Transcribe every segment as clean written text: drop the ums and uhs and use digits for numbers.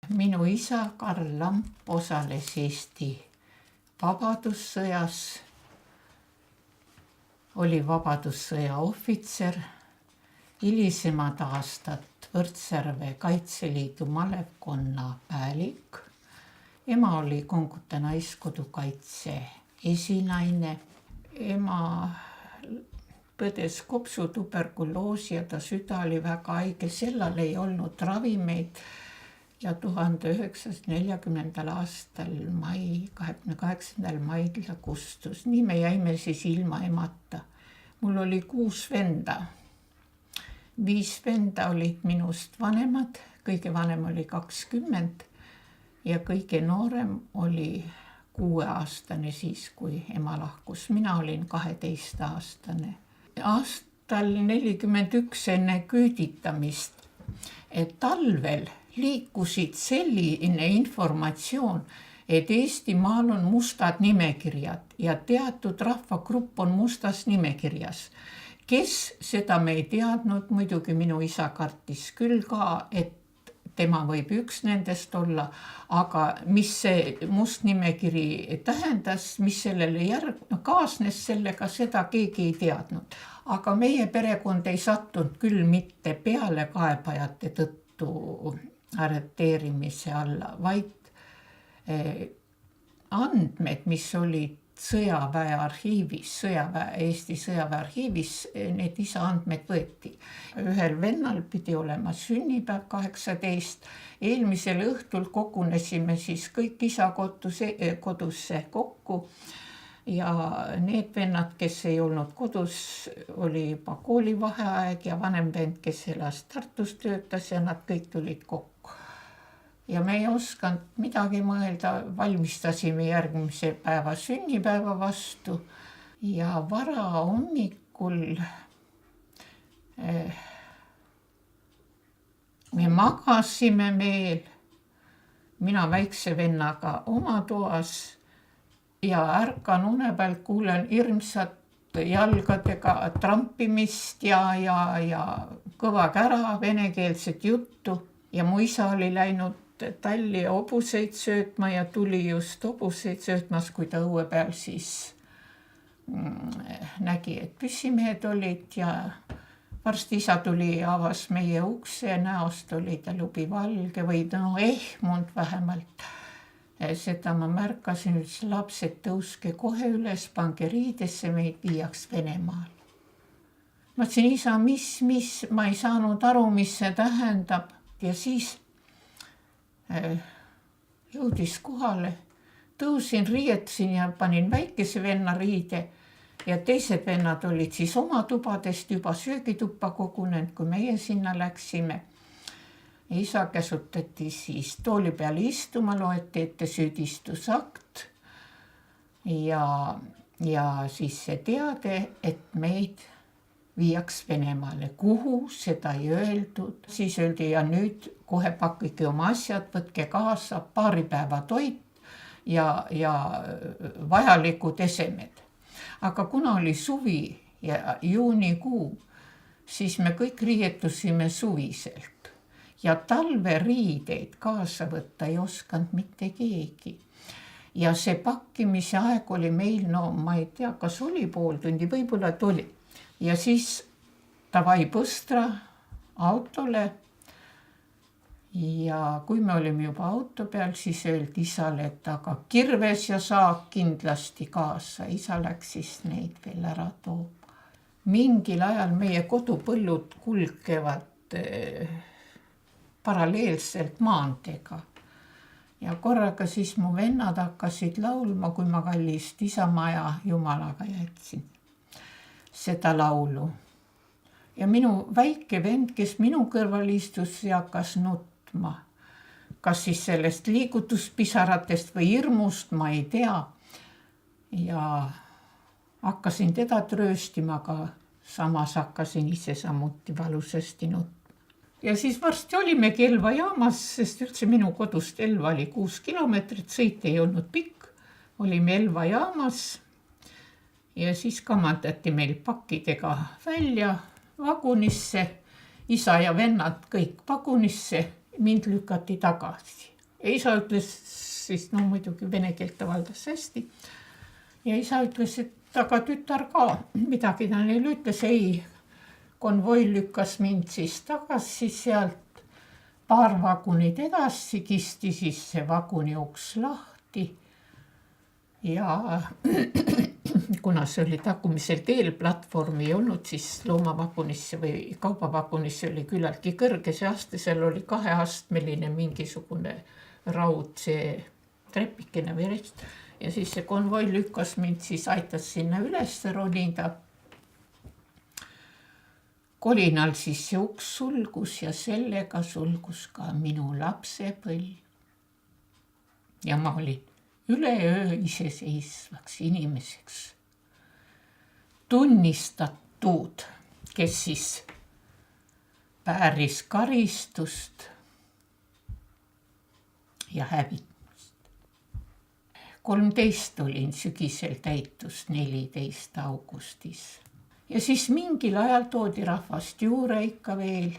Minu isa Karl Lamp osales Eesti Vabadussõjas, oli Vabadussõja ohvitser, hilisemad aastad Võrtsjärve Kaitseliidu malevkonna päälik. Ema oli Konguta Naiskodu kaitse esinaine. Ema põdes kopsutuberkuloosi ja ta süda oli väga haige, sellal ei olnud ravimeid ja 1940. aastal 28. mail ta kustus. Nii me jäime siis ilma emata. Mul oli 6 venda. 5 venda olid minust vanemad, kõige vanem oli 20 ja kõige noorem oli 6-aastane siis, kui ema lahkus. Mina olin 12-aastane. Aastal 41 enne küüditamist, et talvel liikusid selline informatsioon, et Eestimaal on mustad nimekirjad ja teatud rahvagrupp on mustas nimekirjas. Kes seda me ei teadnud, muidugi minu isa kartis küll ka, et tema võib üks nendest olla, aga mis see must nimekiri tähendas, mis sellele kaasnes sellega, seda keegi ei teadnud. Aga meie perekond ei sattunud küll mitte pealekaebajate tõttu arreteerimise alla, vaid andmed, mis olid sõjaväe arhiivis, Eesti sõjaväe arhiivis, need isa andmed võeti. Ühel vennal pidi olema sünnipäev 18. Eelmisel õhtul kogunesime siis kõik isa kodusse kokku ja need vennad, kes ei olnud kodus, oli juba koolivaheaeg ja vanem vend, kes elas Tartus, töötas ja nad kõik tulid kokku. Ja me ei osanud midagi mõelda, valmistasime järgmise päeva sünnipäeva vastu ja vara hommikul me magasime veel, mina väikse vennaga oma toas ja ärkan une peal, kuulen hirmsat jalgadega trampimist ja kõva kära venekeelset juttu ja mu isa oli läinud talli hobuseid söötma ja tuli just hobuseid söötmas, kui ta õue peal siis nägi, et püssimehed olid ja varsti isa tuli ja avas meie ukse, näost oli ta lubivalge või ehmunud vähemalt. Seda ma märkasin, ütles lapsed, tõuske kohe üles, pange riidesse, meid viiaks Venemaal. Ma ütlesin, isa, mis, ma ei saanud aru, mis see tähendab ja siis jõudis kohale, tõusin, riietasin ja panin väikese venna riide ja teised vennad olid siis oma tubadest juba söögituppa kogunenud, kui meie sinna läksime. Isa käsutati siis tooli peal istuma, loeti ette süüdistusakt ja siis see teade, et meid viiaks Venemaale. Kuhu, seda ei öeldud. Siis öeldi ja nüüd kohe pakkige oma asjad, võtke kaasa paari päeva toit ja vajalikud esemed. Aga kuna oli suvi ja juunikuu, siis me kõik riietusime suviselt ja talveriideid kaasa võtta ei osanud mitte keegi. Ja see pakkimise aeg oli meil, ma ei tea, kas oli pool tundi, võib-olla et oli. Ja siis davai Põstra autole ja kui me olime juba auto peal, siis öeldi isale, et aga kirves ja saak kindlasti kaasa. Isa läks siis neid veel ära tooma. Mingil ajal meie kodupõllud kulgevad paralleelselt maanteega. Ja korraga siis mu vennad hakkasid laulma, kui ma kallist isamaja jumalaga jätsin seda laulu. Ja minu väike vend, kes minu kõrval istus ja hakkas nutma. Kas siis sellest liigutuspisaratest või hirmust, ma ei tea. Ja hakkasin teda trööstima, aga samas hakkasin ise samuti valusasti nutma. Ja siis varsti olimegi Elva jaamas, sest üldse minu kodust Elva oli 6 kilomeetrit, sõit ei olnud pikk. Olime Elva jaamas. Ja siis kamandati meil pakkidega välja vagunisse, isa ja vennad kõik vagunisse, mind lükati tagasi. isa ütles siis, no muidugi vene keelt ta valdas hästi. Ja isa ütles, et aga tütar ka midagi ta neile ütles, ei. Konvoi lükkas mind siis tagasi sealt paar vagunit edasi, kisti siis see vaguni uks lahti. Ja kuna see oli tagumisel teel, platvormi ei olnud, siis loomavagunisse või kaubavagunisse oli küllaltki kõrge see aste, seal oli 2-astmeline mingisugune raud see trepikene või rest. Ja siis see konvoi lükkas mind, siis aitas sinna üles ronida. Kolinal siis see uks sulgus ja sellega sulgus ka minu lapsepõlv. Ja ma olin üleöö iseseisvaks inimeseks tunnistatud, kes siis vääris karistust ja hävitust. 13 olin sügisel täitus 14 augustis. Ja siis mingil ajal toodi rahvast juurde ikka veel.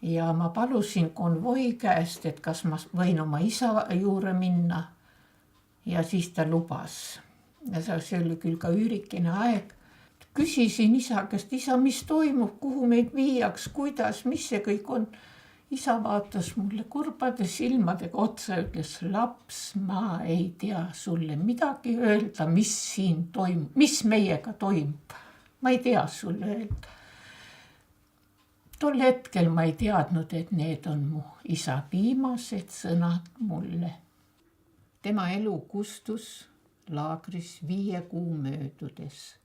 Ja ma palusin konvoi käest, et kas ma võin oma isa juurde minna. Ja siis ta lubas. Ja see oli küll ka üürikene aeg. Küsisin isa käest, isa, mis toimub, kuhu meid viiaks, kuidas, mis see kõik on. Isa vaatas mulle kurbade silmadega otsa ja ütles, laps, ma ei tea sulle midagi öelda, mis siin toimub, mis meiega toimub. Ma ei tea sulle öelda. Tol hetkel ma ei teadnud, et need on mu isa viimased sõnad mulle. Tema elu kustus laagris 5 kuu möödudes.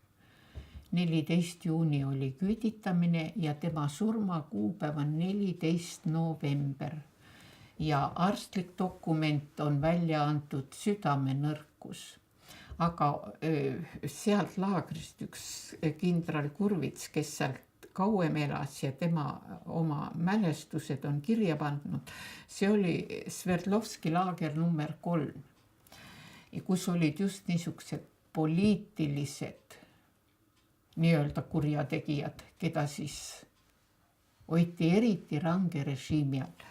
14 juuni oli küüditamine ja tema surmakuupäev on 14 november. Ja arstlik dokument on välja antud südamenõrkus. Aga sealt laagrist üks kindral Kurvits, kes sealt kauem elas ja tema oma mälestused on kirja pandud. See oli Sverdlovski laager number 3, kus olid just niisugused poliitilised nii-öelda kurjategijad, keda siis hoiti eriti range režiimi all.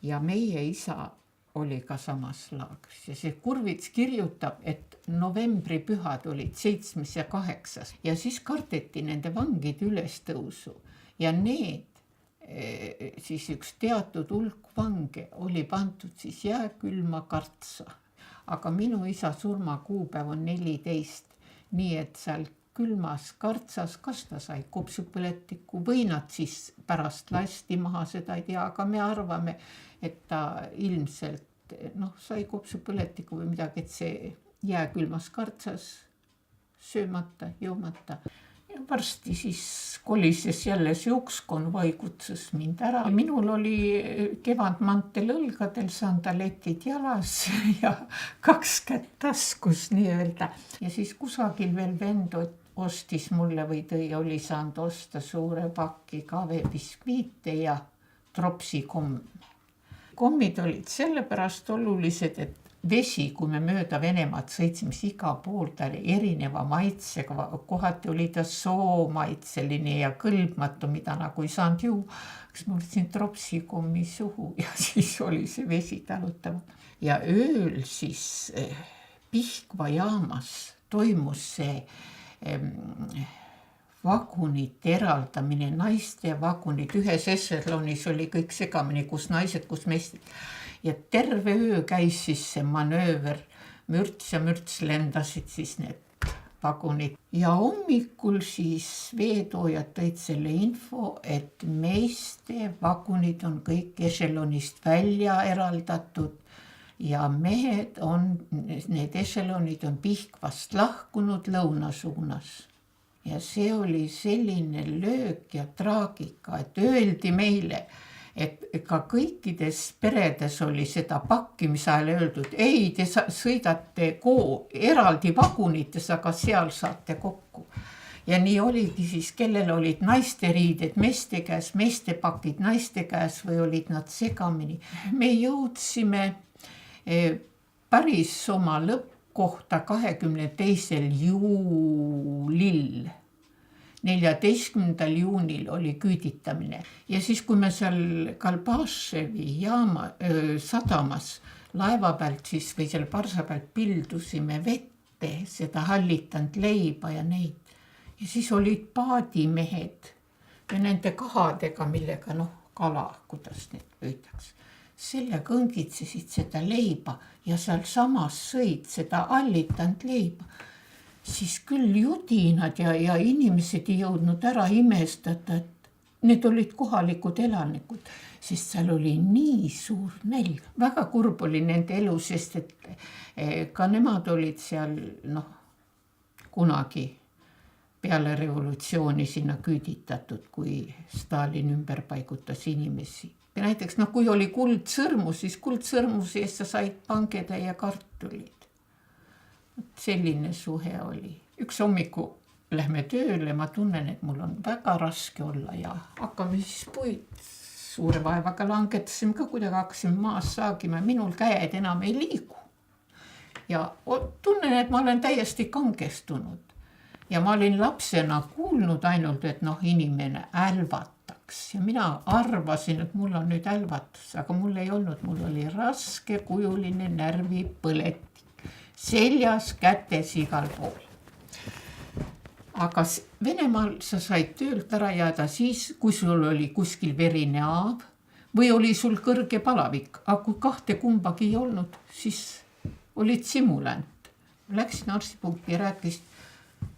Ja meie isa oli ka samas laagris. Ja see Kurvits kirjutab, et novembripühad olid 7. ja 8. Ja siis kardeti nende vangide ülestõusu. Ja need, siis üks teatud hulk vange oli pandud siis jääkülma kartsa. Aga minu isa surmakuupäev on 14, nii et seal külmas kartsas, kas ta sai kopsupõletikku või nad siis pärast lasti maha, seda ei tea, aga me arvame, et ta ilmselt sai kopsupõletikku või midagi, et see jääkülmas kartsas söömata, joomata. Ja varsti siis kolises jälle see uks, konvoi kutsus mind ära. Minul oli kevadmantel õlgadel, sandaletid jalas ja 2 kätt taskus nii-öelda. Ja siis kusagil veel vend ostis mulle või oli saanud osta suure pakki kavebiskviite ja tropsikomme. Kommid olid sellepärast olulised, et vesi, kui me mööda Venemaad sõitsime, iga pool ta oli erineva maitsega, kohati oli ta soomaitseline ja kõlbmatu, mida nagu ei saanud ju. Ma võtsin tropsikommi suhu ja siis oli see vesi talutav. Ja ööl siis Pihkva jaamas toimus see vagunite eraldamine, naiste vagunid. Ühes ešelonis oli kõik segamini, kus naised, kus meestid. Ja terve öö käis siis see manööver, mürts ja mürts lendasid siis need vagunid. Ja hommikul siis veetoojad tõid selle info, et meeste vagunid on kõik ešelonist välja eraldatud ja mehed on, need ešelonid on Pihkvast lahkunud lõuna suunas. Ja see oli selline löök ja traagika, et öeldi meile, et ka kõikides peredes oli seda pakkimise ajal öeldud, ei, te sõidate eraldi vagunites, aga seal saate kokku. Ja nii oligi siis, kellel olid naiste riided meeste käes, meeste pakid naiste käes või olid nad segamini. Me jõudsime päris oma lõppkohta 22. juulil 14. juunil oli küüditamine ja siis, kui me seal Kalbaševi sadamas laeva pealt siis või selle parsa pealt pildusime vette, seda hallitanud leiba ja neid. Ja siis olid paadimehed ja nende kahadega, millega kala, kuidas neid püütakse. Sellega õngitsesid seda leiba ja seal samas sõid seda hallitanud leiba. Siis küll judinad ja inimesed ei jõudnud ära imestada, et need olid kohalikud elanikud, sest seal oli nii suur nälg. Väga kurb oli nende elu, sest et ka nemad olid seal kunagi peale revolutsiooni sinna küüditatud, kui Stalin ümber paigutas inimesi. Ja näiteks, kui oli kuldsõrmus, siis kuldsõrmuse eest sa said pangede ja kartulid. Selline suhe oli. Üks hommiku lähme tööle, ma tunnen, et mul on väga raske olla ja hakkame siis puid suure vaevaga langetasime ka, kuidagi hakkasime maas saagima, minul käed enam ei liigu. Ja tunnen, et ma olen täiesti kangestunud. Ja ma olin lapsena kuulnud ainult, et inimene älvataks. Ja mina arvasin, et mul on nüüd älvatus, aga mul ei olnud, mul oli raske kujuline närvipõletik. Seljas, kätes, igal pool. Aga Venemaal sa said töölt ära jääda siis, kui sul oli kuskil verine haav või oli sul kõrge palavik. Aga kui kahte kumbagi ei olnud, siis olid simulant. Läksin arstipunkti ja rääkisin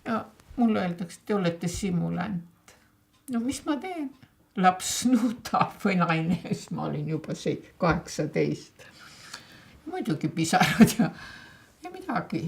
ja mulle öeldakse, te olete simulant. No mis ma teen? Laps nutab või naine, siis ma olin juba 18. Muidugi pisarad ja midagi.